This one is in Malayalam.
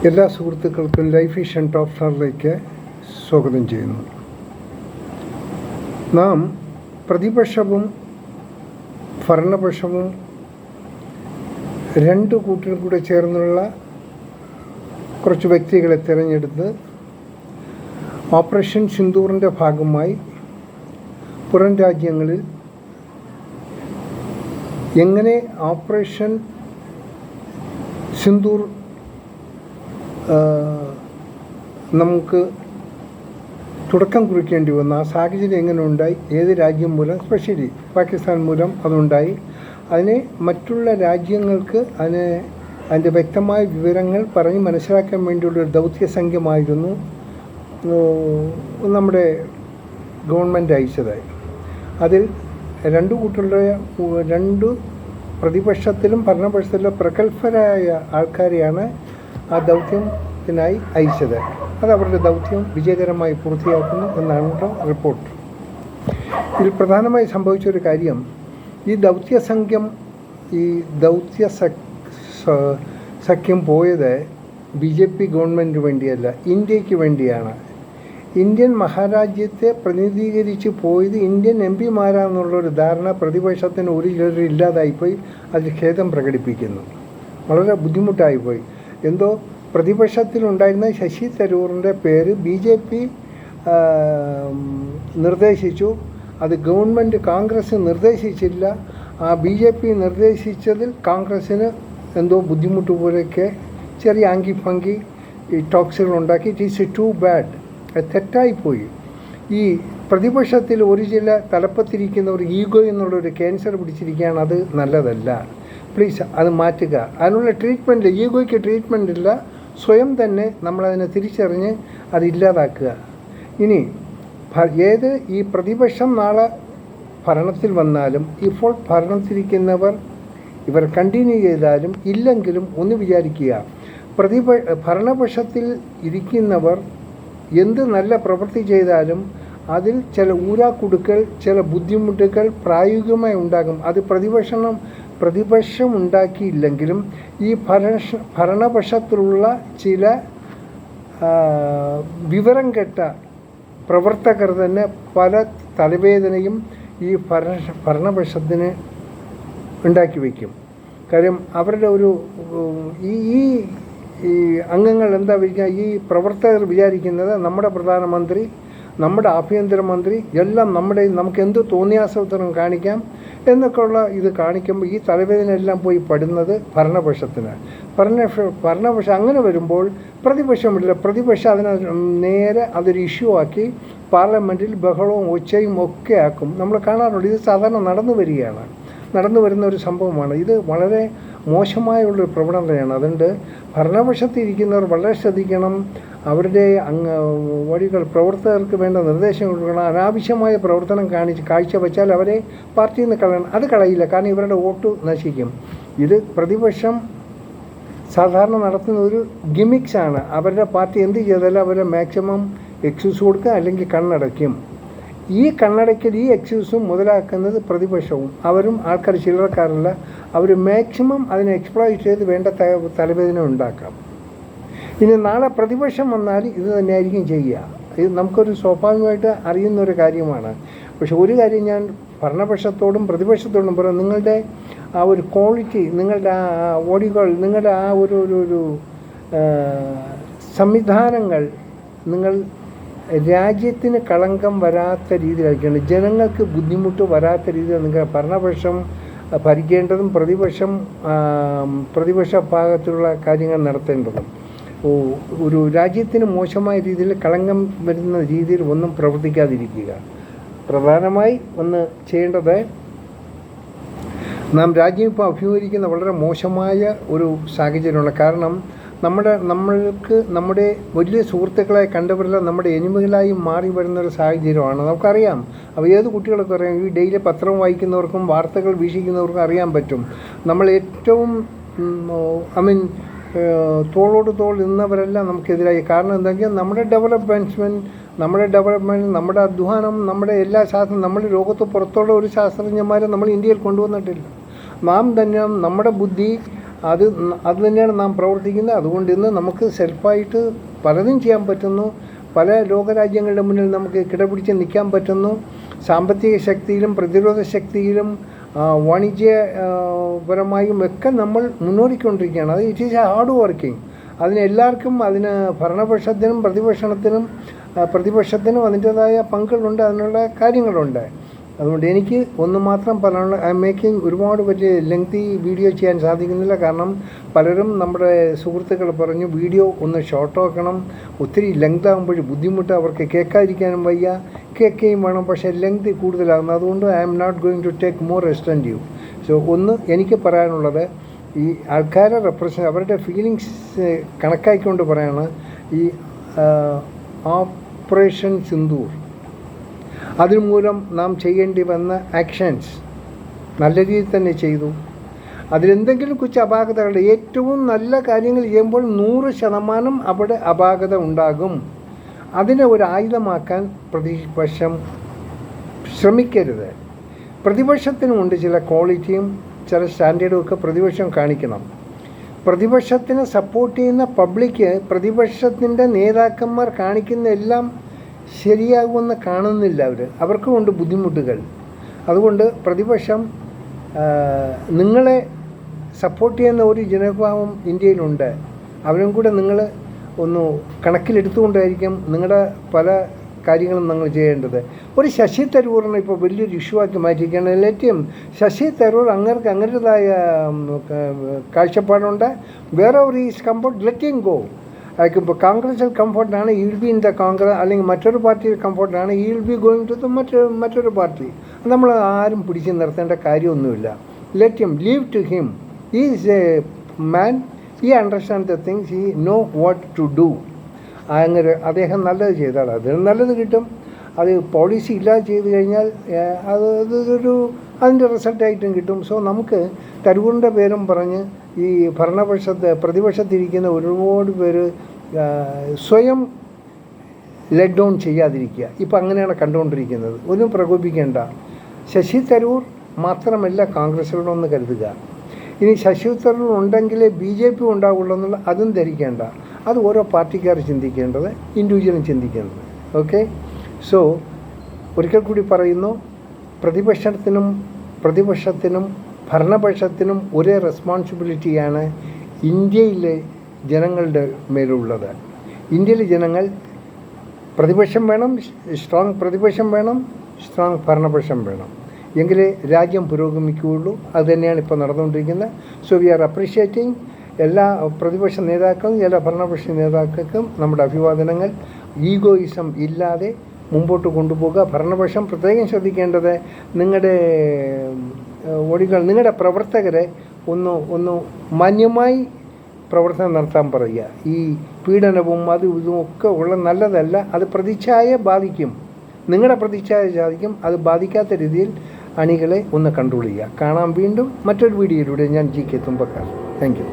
എല്ലാ സുഹൃത്തുക്കൾക്കും ലൈഫ് വിഷൻ ടോപ്പ് സ്റ്റാറിലേക്ക് സ്വാഗതം ചെയ്യുന്നു. നാം പ്രതിപക്ഷവും ഭരണപക്ഷവും രണ്ട് കൂട്ടരും കൂടെ ചേർന്നുള്ള കുറച്ച് വ്യക്തികളെ തിരഞ്ഞെടുത്ത് ഓപ്പറേഷൻ സിന്ദൂറിൻ്റെ ഭാഗമായി പുറം രാജ്യങ്ങളിൽ എങ്ങനെ ഓപ്പറേഷൻ സിന്ദൂർ നമുക്ക് തുടക്കം കുറിക്കേണ്ടി വന്ന ആ സാഹചര്യം എങ്ങനെ ഉണ്ടായി, ഏത് രാജ്യം മൂലം, സ്പെഷ്യലി പാകിസ്ഥാൻ മൂലം അതുണ്ടായി, അതിനെ മറ്റുള്ള രാജ്യങ്ങൾക്ക് അതിൻ്റെ വ്യക്തമായ വിവരങ്ങൾ പറഞ്ഞ് മനസ്സിലാക്കാൻ വേണ്ടിയുള്ളൊരു ദൗത്യസംഖ്യമായിരുന്നു നമ്മുടെ ഗവൺമെൻറ് അയച്ചതായി. അതിൽ രണ്ട് പ്രതിപക്ഷത്തിലും ഭരണപക്ഷത്തിലും പ്രഗത്ഭരായ ആൾക്കാരെയാണ് ആ ദൗത്യത്തിനായി അയച്ചത്. അത് അവരുടെ ദൗത്യം വിജയകരമായി പൂർത്തിയാക്കുന്നു എന്നാണ് റിപ്പോർട്ട്. ഇതിൽ പ്രധാനമായി സംഭവിച്ചൊരു കാര്യം, ഈ സഖ്യം പോയത് BJP ഗവൺമെൻറ്റിന് വേണ്ടിയല്ല, ഇന്ത്യക്ക് വേണ്ടിയാണ്. ഇന്ത്യൻ മഹാരാജ്യത്തെ പ്രതിനിധീകരിച്ച് പോയത് ഇന്ത്യൻ MP-മാരാണെന്നുള്ളൊരു ധാരണ പ്രതിപക്ഷത്തിന് ഒരു ചിലർ ഇല്ലാതായിപ്പോയി. അതിൽ ഖേദം പ്രകടിപ്പിക്കുന്നു. വളരെ ബുദ്ധിമുട്ടായിപ്പോയി. എന്തോ പ്രതിപക്ഷത്തിലുണ്ടായിരുന്ന ശശി തരൂറിൻ്റെ പേര് BJP നിർദ്ദേശിച്ചു. അത് കോൺഗ്രസ് നിർദ്ദേശിച്ചില്ല. ആ BJP നിർദ്ദേശിച്ചതിൽ കോൺഗ്രസ്സിന് എന്തോ ബുദ്ധിമുട്ട് പോലെയൊക്കെ ചെറിയ ആങ്കിഫങ്കി ഈ ടോക്സുകളുണ്ടാക്കി. It is too bad. തെറ്റായിപ്പോയി. ഈ പ്രതിപക്ഷത്തിൽ ഒരു ചില തലപ്പത്തിരിക്കുന്ന ഒരു ഈഗോ എന്നുള്ളൊരു ക്യാൻസർ പിടിച്ചിരിക്കുകയാണ്. അത് നല്ലതല്ല. പ്ലീസ് അത് മാറ്റുക. അതിനുള്ള ട്രീറ്റ്മെൻറ്റ്, ഈഗോയ്ക്ക് ട്രീറ്റ്മെൻ്റ് ഇല്ല. സ്വയം തന്നെ നമ്മളതിനെ തിരിച്ചറിഞ്ഞ് അതില്ലാതാക്കുക. ഇനി ഈ പ്രതിപക്ഷം നാളെ ഭരണത്തിൽ വന്നാലും ഇപ്പോൾ ഭരണത്തിരിക്കുന്നവർ ഇവർ കണ്ടിന്യൂ ചെയ്താലും ഇല്ലെങ്കിലും ഒന്ന് വിചാരിക്കുക, ഭരണപക്ഷത്തിൽ ഇരിക്കുന്നവർ എന്ത് നല്ല പ്രവൃത്തി ചെയ്താലും അതിൽ ചില ഊരാക്കുടുക്കൾ, ചില ബുദ്ധിമുട്ടുകൾ പ്രായോഗികമായി ഉണ്ടാകും. അത് പ്രതിപക്ഷം ഉണ്ടാക്കിയില്ലെങ്കിലും ഈ ഭരണപക്ഷത്തിലുള്ള ചില വിവരം കെട്ട പ്രവർത്തകർ തന്നെ പല തലവേദനയും ഈ ഭരണപക്ഷത്തിന് ഉണ്ടാക്കി വയ്ക്കും. കാര്യം അവരുടെ ഈ അംഗങ്ങൾ എന്താ വിചാരിക്കുക, ഈ പ്രവർത്തകർ വിചാരിക്കുന്നത് നമ്മുടെ പ്രധാനമന്ത്രി, നമ്മുടെ ആഭ്യന്തരമന്ത്രി എല്ലാം നമുക്ക് എന്ത് തോന്നിയാസവത്തരം കാണിക്കാം എന്നൊക്കെയുള്ള ഇത് കാണിക്കുമ്പോൾ ഈ തലവേദന എല്ലാം പോയി പെടുന്നത് ഭരണപക്ഷത്തിന്. ഭരണപക്ഷം അങ്ങനെ വരുമ്പോൾ പ്രതിപക്ഷമില്ല. പ്രതിപക്ഷം അതിനെ നേരെ അതൊരു ഇഷ്യൂ ആക്കി പാർലമെൻറ്റിൽ ബഹളവും ഒച്ചയും ഒക്കെ ആക്കും. നമ്മൾ കാണാറുണ്ട്. ഇത് സാധാരണ നടന്നു വരുന്ന ഒരു സംഭവമാണ്. ഇത് വളരെ മോശമായുള്ളൊരു പ്രവണതയാണ്. അതുകൊണ്ട് ഭരണപക്ഷത്തിരിക്കുന്നവർ വളരെ ശ്രദ്ധിക്കണം. അവരുടെ പ്രവർത്തകർക്ക് വേണ്ട നിർദ്ദേശങ്ങൾ കൊടുക്കണം. അനാവശ്യമായ പ്രവർത്തനം കാഴ്ചവെച്ചാൽ അവരെ പാർട്ടിയിൽ നിന്ന് കളയണം. അത് കളയില്ല, കാരണം ഇവരുടെ വോട്ട് നശിക്കും. ഇത് പ്രതിപക്ഷം സാധാരണ നടത്തുന്ന ഒരു ഗിമിക്സാണ്. അവരുടെ പാർട്ടി എന്ത് ചെയ്താലും അവരെ മാക്സിമം എക്സ്ക്യൂസ് കൊടുക്കുക, അല്ലെങ്കിൽ കണ്ണടയ്ക്കും. ഈ കണ്ണടയ്ക്കൽ, ഈ എക്സ്ക്യൂസും മുതലാക്കുന്നത് പ്രതിപക്ഷവും. അവരും ആൾക്കാർ ചില്ലറക്കാരല്ല. അവർ മാക്സിമം അതിനെ എക്സ്പ്ലോയിറ്റ് ചെയ്ത് വേണ്ട തലവേദന ഉണ്ടാക്കാം. ഇനി നാളെ പ്രതിപക്ഷം വന്നാൽ ഇത് തന്നെയായിരിക്കും ചെയ്യുക. ഇത് നമുക്കൊരു സ്വാഭാവികമായിട്ട് അറിയുന്നൊരു കാര്യമാണ്. പക്ഷെ ഒരു കാര്യം ഞാൻ ഭരണപക്ഷത്തോടും പ്രതിപക്ഷത്തോടും പറയാം, നിങ്ങളുടെ ആ ഒരു ക്വാളിറ്റി, നിങ്ങളുടെ ആ നിങ്ങളുടെ ആ ഒരു സംവിധാനങ്ങൾ നിങ്ങൾ രാജ്യത്തിന് കളങ്കം വരാത്ത രീതിയിലായിരിക്കണം, ജനങ്ങൾക്ക് ബുദ്ധിമുട്ട് വരാത്ത രീതിയിൽ നിങ്ങൾ ഭരണപക്ഷം ഭരിക്കേണ്ടതും പ്രതിപക്ഷ ഭാഗത്തുള്ള കാര്യങ്ങൾ നടത്തേണ്ടതും. ഒരു രാജ്യത്തിന് മോശമായ രീതിയിൽ കളങ്കം വരുന്ന രീതിയിൽ ഒന്നും പ്രവർത്തിക്കാതിരിക്കുക. പ്രധാനമായി ഒന്ന് ചെയ്യേണ്ടത്, നാം രാജ്യം ഇപ്പോൾ അഭിമുഖീകരിക്കുന്ന വളരെ മോശമായ ഒരു സാഹചര്യമാണ്. കാരണം നമ്മൾക്ക് നമ്മുടെ വലിയ സുഹൃത്തുക്കളായി കണ്ടവരെല്ലാം നമ്മുടെ എനിമികളായി മാറി വരുന്നൊരു സാഹചര്യമാണ്. നമുക്കറിയാം. അപ്പോൾ ഏത് കുട്ടികളൊക്കെ അറിയാം, ഈ ഡെയിലി പത്രം വായിക്കുന്നവർക്കും വാർത്തകൾ വീക്ഷിക്കുന്നവർക്കും അറിയാൻ പറ്റും. നമ്മൾ ഏറ്റവും തോളോട് തോൾ നിന്നവരെല്ലാം നമുക്കെതിരായി. കാരണം എന്താണെങ്കിലും നമ്മുടെ ഡെവലപ്മെൻറ്റ്, നമ്മുടെ അധ്വാനം, നമ്മുടെ എല്ലാ ശാസ്ത്രം, നമ്മൾ ലോകത്ത് പുറത്തുള്ള ഒരു ശാസ്ത്രജ്ഞന്മാരെ നമ്മൾ ഇന്ത്യയിൽ കൊണ്ടുവന്നിട്ടില്ല. നാം തന്നെ നമ്മുടെ ബുദ്ധി, അത് തന്നെയാണ് നാം പ്രവർത്തിക്കുന്നത്. അതുകൊണ്ട് ഇന്ന് നമുക്ക് സെൽഫായിട്ട് പലതും ചെയ്യാൻ പറ്റുന്നു. പല ലോകരാജ്യങ്ങളുടെ മുന്നിൽ നമുക്ക് കിടപിടിച്ച് നിൽക്കാൻ പറ്റുന്നു. സാമ്പത്തിക ശക്തിയിലും പ്രതിരോധ ശക്തിയിലും വാണിജ്യപരമായും ഒക്കെ നമ്മൾ മുന്നോടിക്കൊണ്ടിരിക്കുകയാണ്. അത് it is A hard working. എല്ലാവർക്കും അതിന് പ്രതിപക്ഷത്തിനും അതിൻ്റേതായ പങ്കുകളുണ്ട്, അതിനുള്ള കാര്യങ്ങളുണ്ട്. അതുകൊണ്ട് എനിക്ക് ഒന്ന് മാത്രം പറയാനുള്ള, ഐ എം മേക്കിംഗ് ഒരുപാട് വലിയ ലെങ്തി വീഡിയോ ചെയ്യാൻ സാധിക്കുന്നില്ല. കാരണം പലരും നമ്മുടെ സുഹൃത്തുക്കൾ പറഞ്ഞു വീഡിയോ ഒന്ന് ഷോർട്ട് ആക്കണം, ഒത്തിരി ലെങ്ത് ആകുമ്പോൾ ബുദ്ധിമുട്ട്, അവർക്ക് കേൾക്കാതിരിക്കാനും വയ്യ, കേൾക്കുകയും വേണം, പക്ഷേ ലെങ്ത് കൂടുതലാകുന്നു. അതുകൊണ്ട് I am not going to take more extensive. So ഒന്ന് എനിക്ക് പറയാനുള്ളത്, ഈ ആൾക്കാരെ അവരുടെ ഫീലിങ്സ് കണക്കാക്കിക്കൊണ്ട് പറയാണ്, ഈ ഓപ്പറേഷൻ സിന്ദൂർ അതുമൂലം നാം ചെയ്യേണ്ടി വന്ന ആക്ഷൻസ് നല്ല രീതിയിൽ തന്നെ ചെയ്തു. അതിലെന്തെങ്കിലും കുറച്ച് അപാകതകളുടെ, ഏറ്റവും നല്ല കാര്യങ്ങൾ ചെയ്യുമ്പോൾ 100% അവിടെ അപാകത ഉണ്ടാകും. അതിനെ ഒരു ആയുധമാക്കാൻ പ്രതിപക്ഷം ശ്രമിക്കരുത്. പ്രതിപക്ഷത്തിനുമുണ്ട് ചില ക്വാളിറ്റിയും ചില സ്റ്റാൻഡേർഡും ഒക്കെ പ്രതിപക്ഷം കാണിക്കണം. പ്രതിപക്ഷത്തിനെ സപ്പോർട്ട് ചെയ്യുന്ന പബ്ലിക്ക് പ്രതിപക്ഷത്തിൻ്റെ നേതാക്കന്മാർ കാണിക്കുന്ന എല്ലാം ശരിയാകുമെന്ന് കാണുന്നില്ല. അവർക്കും ഉണ്ട് ബുദ്ധിമുട്ടുകൾ. അതുകൊണ്ട് പ്രതിപക്ഷം നിങ്ങളെ സപ്പോർട്ട് ചെയ്യുന്ന ഒരു ജനവിഭാഗം ഇന്ത്യയിലുണ്ട്. അവരും കൂടെ നിങ്ങൾ ഒന്ന് കണക്കിലെടുത്തുകൊണ്ടായിരിക്കും നിങ്ങളുടെ പല കാര്യങ്ങളും നിങ്ങൾ ചെയ്യേണ്ടത്. ഒരു ശശി തരൂറിനെ ഇപ്പോൾ വലിയൊരു ഇഷ്യൂ ആക്കി മാറ്റിയിരിക്കുകയാണ്. ലെറ്റും ശശി തരൂർ അങ്ങനേതായ കാഴ്ചപ്പാടുണ്ട്. വേറെ ഒരു ഈസ് കംഫർട്ട്, ലെറ്റിംഗ് ഗോ. ഇപ്പോൾ കോൺഗ്രസിൽ കംഫർട്ടാണ്, he will be in the Congress, അല്ലെങ്കിൽ മറ്റൊരു പാർട്ടിയിൽ കംഫർട്ടാണ്, he will be going to the മറ്റൊരു പാർട്ടി. നമ്മൾ ആരും പിടിച്ച് നിർത്തേണ്ട കാര്യമൊന്നുമില്ല. Let him, leave to him. He is a man, he understand the things, he know what to do. അങ്ങനെ അദ്ദേഹം നല്ലത് ചെയ്താൽ അതിന് നല്ലത് കിട്ടും. അത് പോളിസി ഇല്ലാതെ ചെയ്ത് കഴിഞ്ഞാൽ അതിൻ്റെ റിസൾട്ടായിട്ടും കിട്ടും. സോ നമുക്ക് തരൂറിൻ്റെ പേരും പറഞ്ഞ് ഈ പ്രതിപക്ഷത്തിരിക്കുന്ന ഒരുപാട് പേര് സ്വയം ലെറ്റ് ഡൗൺ ചെയ്യാതിരിക്കുക. ഇപ്പം അങ്ങനെയാണ് കണ്ടുകൊണ്ടിരിക്കുന്നത്. ഒന്നും പ്രകോപിക്കേണ്ട. ശശി തരൂർ മാത്രമല്ല കോൺഗ്രസ്സിലൂടെന്ന് കരുതുക. ഇനി ശശി തരൂർ ഉണ്ടെങ്കിലേ BJP ഉണ്ടാവുള്ളൂ എന്നുള്ള അതും ധരിക്കേണ്ട. അത് ഓരോ പാർട്ടിക്കാർ ചിന്തിക്കേണ്ടത്, ഇൻഡിവിജ്വലും ചിന്തിക്കേണ്ടത്. ഓക്കെ. സോ ഒരിക്കൽ കൂടി പറയുന്നു, പ്രതിപക്ഷത്തിനും ഭരണപക്ഷത്തിനും ഒരേ റെസ്പോൺസിബിലിറ്റിയാണ് ഇന്ത്യയിലെ ജനങ്ങളുടെ മേലുള്ളത്. ഇന്ത്യയിലെ ജനങ്ങൾ പ്രതിപക്ഷം വേണം, സ്ട്രോങ് പ്രതിപക്ഷം വേണം, സ്ട്രോങ് ഭരണപക്ഷം വേണം. എങ്കിലേ രാജ്യം പുരോഗമിക്കുകയുള്ളൂ. അതുതന്നെയാണ് ഇപ്പോൾ നടന്നുകൊണ്ടിരിക്കുന്നത്. സോ വി ആർ അപ്രീഷിയേറ്റിംഗ് എല്ലാ പ്രതിപക്ഷ നേതാക്കളും എല്ലാ ഭരണപക്ഷ നേതാക്കൾക്കും നമ്മുടെ അഭിവാദനങ്ങൾ. ഈഗോയിസം ഇല്ലാതെ മുമ്പോട്ട് കൊണ്ടുപോകുക. ഭരണപക്ഷം പ്രത്യേകം ശ്രദ്ധിക്കേണ്ടത്, നിങ്ങളുടെ പ്രവർത്തകരെ ഒന്ന് മാന്യമായി പ്രവർത്തനം നടത്താൻ പറയുക. ഈ പീഡനവും ഇതും ഒക്കെ ഉള്ള നല്ലതല്ല. അത് പ്രതിച്ഛായയെ ബാധിക്കും, നിങ്ങളുടെ പ്രതിച്ഛായ ബാധിക്കും. അത് ബാധിക്കാത്ത രീതിയിൽ അണികളെ ഒന്ന് കൺട്രോൾ ചെയ്യുക. കാണാം വീണ്ടും മറ്റൊരു വീഡിയോയിലൂടെ. ഞാൻ GK തുമ്പക്കാർ. Thank you.